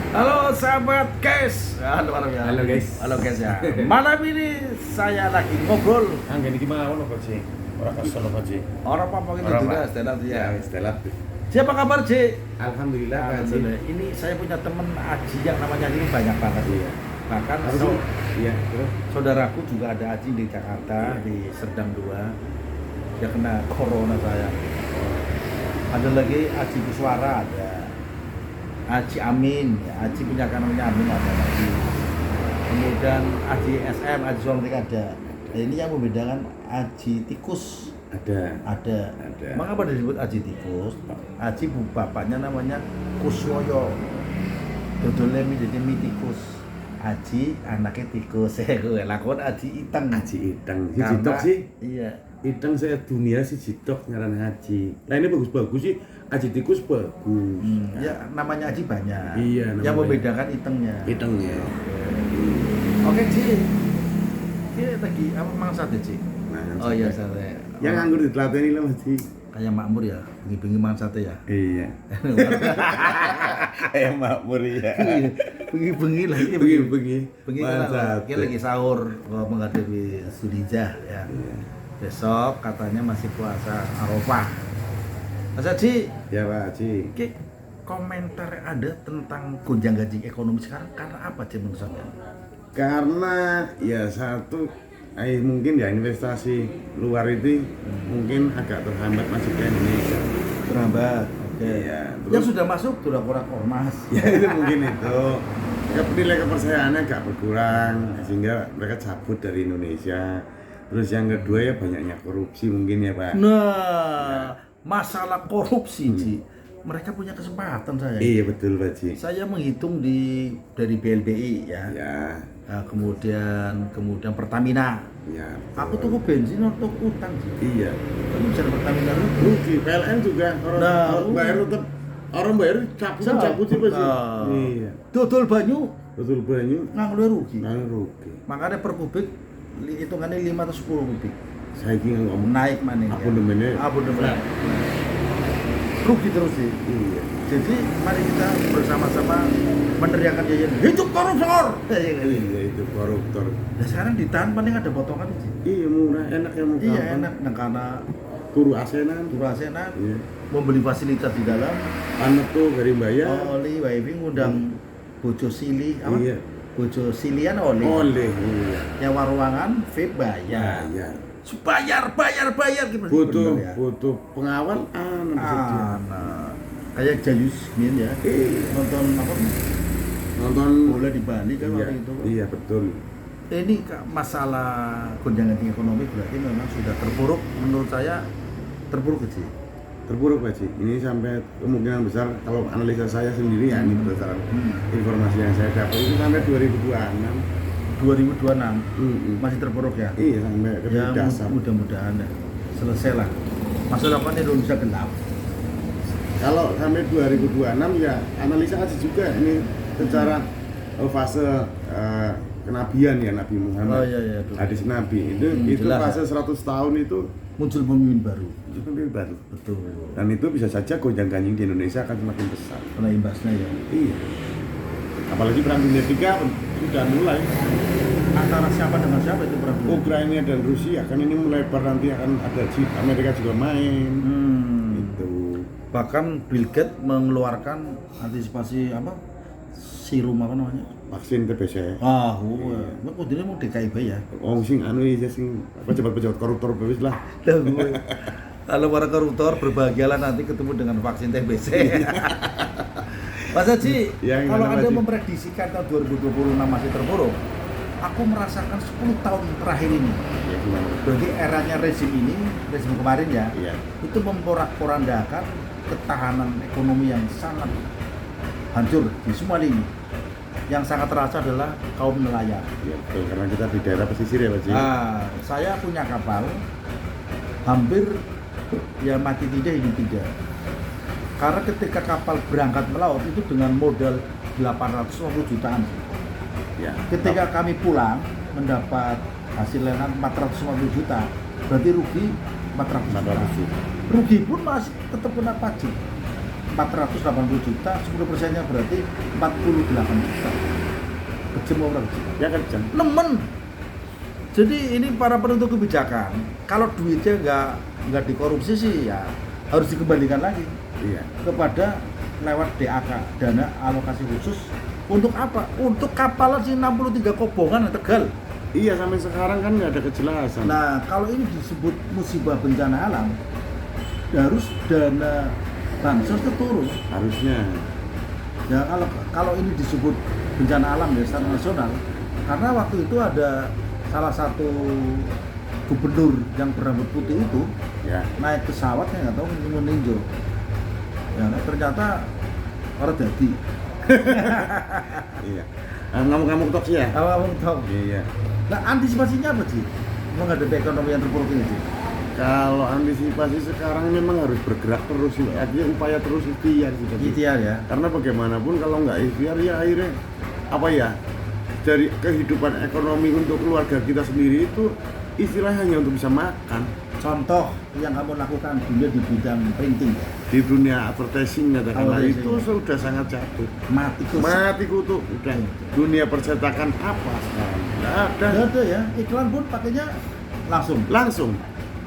Halo sahabat guys. Halo ya. Halo guys. Halo guys ya. Malam ini saya lagi ngobrol. Anggen iki mau ono Pak Ci. Ora kesel Pak Ci. Orang apa gitu juga stand up ya. Setelah Siapa kabar Ci? Alhamdulillah Pak Ci. Alhamdulillah. Ini saya punya teman Aji yang namanya ini banyak banget ya. Bahkan Iya, terus saudaraku juga ada Aji di Jakarta di Serdang 2. Dia kena corona saya. Ada lagi Aji Kuswara ada. Aji Amin, ya, Aji punya namanya Amin ada lagi. Kemudian Aji SM, Aji Sontik ada. Nah, ini yang membedakan Aji Tikus ada. ada. Mengapa disebut Aji Tikus? Aji bapaknya namanya Kuswoyo. Dodolnya jadi mie tikus. Aji anaknya tikus. Gue lakon Aji Iteng. Aji Iteng. Si Karena- Jitok sih. Iya. Iteng saya dunia si Jitok ngaran Haji. Nah ini bagus-bagus sih. Aji Tikus bagus. Ya namanya Aji banyak. Iya, Yang namanya. membedakan Itengnya. Iteng ya. Oke Ci. Ini lagi apa mang sate Ci? Mangan Oh iya sate. sate. Yang nganggur ditelateni lah Mas Ci. Kayak makmur ya, bengi-bengi mangan sate ya. Iya. makmur ya. Bengi-bengi lagi Bengi-bengi. Bengi Mangan kita sate. lagi sahur menghadapi Sulhijjah ya. Iya. Besok katanya masih puasa Arafah. Mas Haji, Ya Pak Ci. ki komentar Anda tentang gonjang-ganjing ekonomi sekarang karena apa sih menurut Anda? Karena ya satu mungkin ya investasi luar itu mungkin agak terhambat masuk ke Indonesia. Terhambat. Oke. Iya, Yang terus- sudah masuk sudah kurang ormas. Ya itu mungkin itu. Nilai kepercayaannya agak berkurang sehingga mereka cabut dari Indonesia. Terus yang kedua ya banyaknya korupsi mungkin ya Pak. Nah, masalah korupsi, Ci. Mereka punya kesempatan saya. Iya betul Pak Ci. Saya menghitung dari BLBI ya. Ya, Nah, kemudian Pertamina. ya. Aku tuku bensin atau tuku utang sih. Iya. Tapi bisa Pertamina rugi. Rugi PLN juga orang Nah, orang bayar tetap orang bayar cabut sih Pak Ci. Nah, Iya. dodol banyu Betul banyak nganggo rugi. nang rugi. Makanya per kubik hitungannya 5 atau 10 kubik. Saya ingin ngomong Naik mana ya? Abonemennya. Abonemen. Rugi terus sih. Iya. Jadi mari kita bersama-sama meneriakan yayan hidup koruptor. Iya itu koruptor. Nah sekarang ditahan paling ada potongan sih. Iya murah enak ya mau Iya enak, nah karena Guru asenan. Turasenan Iya. membeli fasilitas di dalam. Anak tuh dari bayar. Oli, wifi ngundang bojo sili, apa? Iya. Bojo silian oli. Oleh. Iya. Nyawa ruangan, vape bayar. Bayar. Bayar gimana? Butuh Bener ya? butuh pengawal bisa dia. Nah, kayak Jayus Min ya. Iya. Nonton apa? Nonton Bola di Bali kan iya, waktu itu. iya betul. Ini masalah gonjang-ganjing ekonomi berarti memang sudah terpuruk menurut saya terpuruk sih. Terpuruk Pak Ci. Ini sampai kemungkinan besar kalau analisa saya sendiri ya ini berdasarkan informasi yang saya dapat itu sampai 2026. 2026 masih terpuruk ya. Iya sampai ke Ya dasar. mudah-mudahan ya. Selesai lah. Masa depan Indonesia gelap. Kalau sampai 2026 ya analisa aja juga ini secara fase kenabian ya Nabi Muhammad. Oh iya iya. Betul. Hadis Nabi itu jelas, fase 100 tahun itu Muncul pemimpin baru. pemimpin baru. Betul. Dan itu bisa saja gonjang-ganjing di Indonesia akan semakin besar. Kena imbasnya ya. Iya. Apalagi perang dunia ketiga sudah mulai. Antara siapa dengan siapa itu perang dunia? Ukraina dan Rusia kan ini melebar nanti akan ada Amerika juga main. Itu. Bahkan Bill Gates mengeluarkan antisipasi apa? Serum apa namanya? Vaksin TBC. Nek kudune mau DKIB ya. Wong sing anu ya sing pejabat-pejabat koruptor wis lah. Kalau para koruptor berbahagialah nanti ketemu dengan vaksin TBC. Mas Haji, Ya, kalau gimana, Anda Haji? memprediksikan tahun 2026 masih terpuruk, aku merasakan 10 tahun terakhir ini. Ya gimana? Berarti eranya rezim ini, rezim kemarin ya, Iya. itu memporak-porandakan ketahanan ekonomi yang sangat hancur di semua lini. Yang sangat terasa adalah kaum nelayan. Ya betul karena kita di daerah pesisir ya Pak Ji. Saya punya kapal, hampir ya mati tidak hidup tidak. Karena ketika kapal berangkat melaut itu dengan modal 850 jutaan. Ya. Ketika kami pulang mendapat hasil lelang 450 juta, berarti rugi 400 juta. 400 juta. Rugi pun masih tetap kena pajak. 480 juta, 10%-nya berarti 48 juta. Kejem orang kecil. Ya kejam. Nemen. Jadi ini para penentu kebijakan, kalau duitnya nggak dikorupsi sih ya harus dikembalikan lagi Iya. kepada lewat DAK, dana alokasi khusus. Untuk apa? Untuk kapal sih 63 kobongan Tegal. Iya, sampai sekarang kan nggak ada kejelasan. Nah, kalau ini disebut musibah bencana alam, harus dana bansos itu turun. Harusnya. Ya kalau ini disebut bencana alam ya secara nasional, karena waktu itu ada salah satu gubernur yang berambut putih itu Ya. naik pesawat yang nggak tahu meninjau. Ya, nah, ternyata orang jadi. Iya. Ngamuk-ngamuk tok sih ya? Awal tahu. Iya. Nah, antisipasinya apa sih menghadapi ekonomi yang terpuruk ini sih? Kalau antisipasi sekarang memang harus bergerak terus sih. Artinya upaya terus ikhtiar sih. Jadi. Ikhtiar ya. Karena bagaimanapun kalau nggak ikhtiar ya akhirnya apa ya, dari kehidupan ekonomi untuk keluarga kita sendiri itu istilahnya hanya untuk bisa makan. Contoh yang kamu lakukan dulu di bidang printing, Di dunia advertising katakanlah Advertising. itu sudah sangat jatuh. mati tuh. Mati kutu udah. Dunia percetakan apa sekarang? Nggak ada. Nggak ada ya, iklan pun pakainya langsung Langsung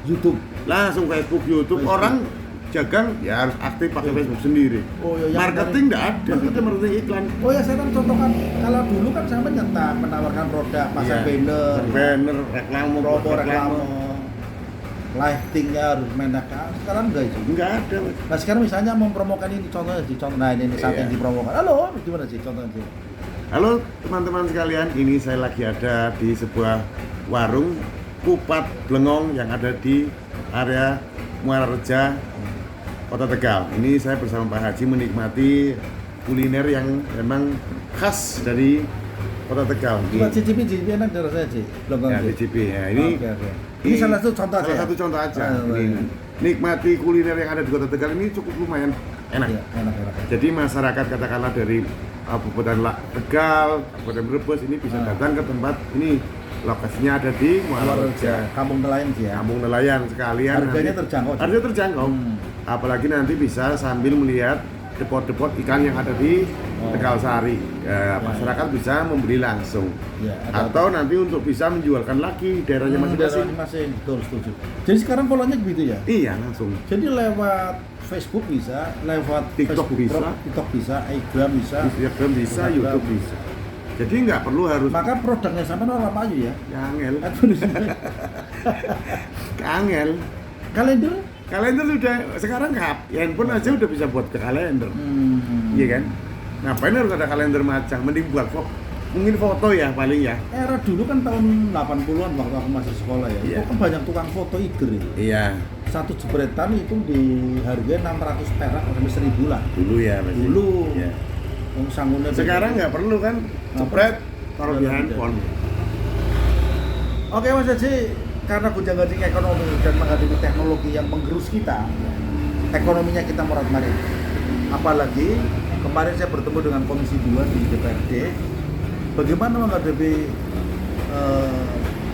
YouTube. Facebook, YouTube. Facebook. Orang jagang ya harus aktif pakai Facebook sendiri. Oh iya, yang Marketing nggak ada, kita marketing iklan. Oh ya, saya kan contohkan, kalau dulu kan saya menyetak, menawarkan produk, pasang Iya. banner, Banner, reklame, promo, reklame, lightingnya harus menakan. Sekarang enggak itu. Nggak ada, Mas. Nah sekarang misalnya mempromokan ini, contohnya sih, nah ini saat Iya. yang dipromokan. Halo, gimana sih contohnya sih? Halo teman-teman sekalian, ini saya lagi ada di sebuah warung kupat blengong yang ada di area Muara Reja, Kota Tegal. Ini saya bersama Pak Haji menikmati kuliner yang memang khas dari Kota Tegal. Coba cicipi enak dari saya sih, belum Ya, DCP ya. Ini Ini salah satu contoh aja. salah ya? satu contoh aja. Ah, Ini, nikmati kuliner yang ada di Kota Tegal ini cukup lumayan enak. Iya, enak. Jadi masyarakat katakanlah dari Kabupaten Tegal, Kabupaten Brebes ini bisa datang ke tempat ini. Lokasinya ada di Muara Reja, Kampung Nelayan sih ya. Kampung Nelayan sekalian. Harganya nanti- terjangkau. Harganya terjangkau. Apalagi nanti bisa sambil melihat depot-depot ikan yang ada di Tegal Sari. Masyarakat bisa membeli langsung. Ya, Atau nanti untuk bisa menjualkan lagi daerahnya masing-masing. masing-masing. Betul, setuju. Jadi sekarang polanya begitu ya. Iya, langsung. Jadi lewat Facebook bisa, lewat TikTok Facebook bisa. TikTok bisa, Instagram bisa. Instagram bisa, Instagram. YouTube bisa. Jadi nggak perlu harus Maka produknya sampai orang apa aja ya? angel. Aduh, Angel. kalender? Kalender sudah sekarang handphone aja udah bisa buat ke kalender. Iya kan? Ngapain harus ada kalender macam? Mending buat mungkin foto ya paling ya. Era dulu kan tahun 80-an waktu aku masih sekolah ya. Iya. Itu kan banyak tukang foto iger ya. Iya. Satu jepretan itu dihargai 600 perak sampai 1000 lah. Dulu ya masih. Dulu. Iya. Sanggulnya Sekarang nggak perlu kan? Jepret taruh di Iya, handphone. Oke Mas Haji, karena gonjang-ganjing ekonomi dan menghadapi teknologi yang menggerus kita, ekonominya kita morat-marit. Apalagi kemarin saya bertemu dengan Komisi 2 di DPRD, bagaimana menghadapi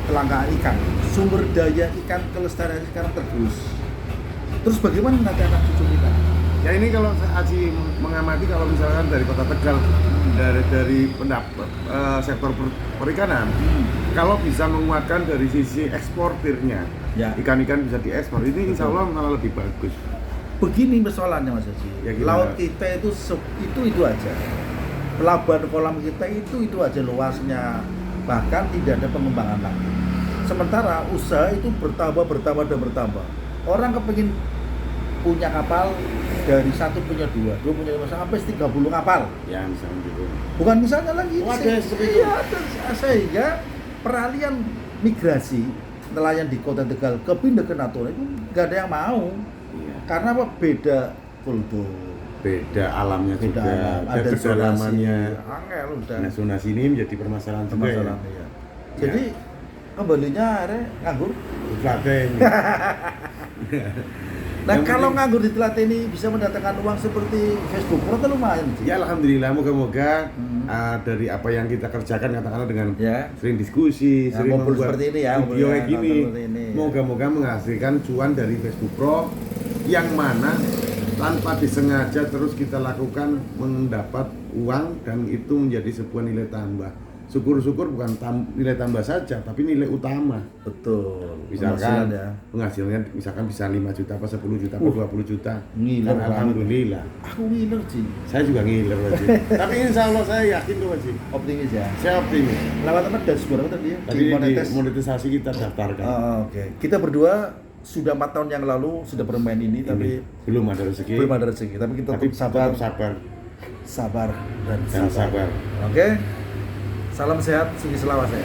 kelangkaan ikan, sumber daya ikan, kelestarian sekarang tergerus. Terus bagaimana nanti anak cucu kita? Ya ini kalau Aji mengamati kalau misalkan dari Kota Tegal dari sektor perikanan, kalau bisa menguatkan dari sisi eksportirnya, Ya. ikan-ikan bisa diekspor, ini insya Allah malah lebih bagus. Begini persoalannya Mas Haji, Ya, gimana? laut kita itu aja, pelabuhan kolam kita itu aja luasnya, bahkan tidak ada pengembangan lagi. Sementara usaha itu bertambah. Orang kepingin punya kapal, dari satu punya dua punya 5 sampai 30 kapal. Ya misalnya gitu. Bukan misalnya lagi. Oh, ada seperti itu. Iya, ada. Sehingga peralihan migrasi nelayan di Kota Tegal ke pindah ke Natuna itu nggak ada yang mau. Iya. Karena apa? Beda kultur, Beda alamnya beda juga, alam, ada ada kedalamannya. angel udah. Nah, zonasi ini menjadi permasalahan juga ya. Masalah ya. Jadi kembalinya akhirnya nganggur. Flaten. Nah Yang kalau penting- nganggur ditelateni bisa mendatangkan uang seperti Facebook Pro itu lumayan sih. Ya alhamdulillah, moga-moga dari apa yang kita kerjakan katakanlah dengan Ya. sering diskusi, Ya, sering ngumpul membuat seperti ini ya, video ngumpul kayak gini, seperti ini, ya. moga-moga menghasilkan cuan dari Facebook Pro yang mana tanpa disengaja terus kita lakukan mendapat uang dan itu menjadi sebuah nilai tambah. Syukur-syukur bukan nilai tambah saja, tapi nilai utama. Betul. Misalkan Penghasilan ya. penghasilannya misalkan bisa 5 juta, apa 10 juta, apa 20 juta. Ngiler Kan banget. alhamdulillah. Aku ngiler sih. Saya juga ngiler Haji. Tapi insya Allah saya yakin tuh Haji. Optimis ya. Saya optimis. Lewat apa dashboard apa tadi ya? Tadi di monetisasi kita daftarkan. Oke. Kita berdua sudah 4 tahun yang lalu sudah bermain ini, tapi Belum ada rezeki. belum ada rezeki. Tapi kita Tapi tetap sabar, sabar sabar dan dan sabar. Oke. Salam sehat, Sugi Selawase.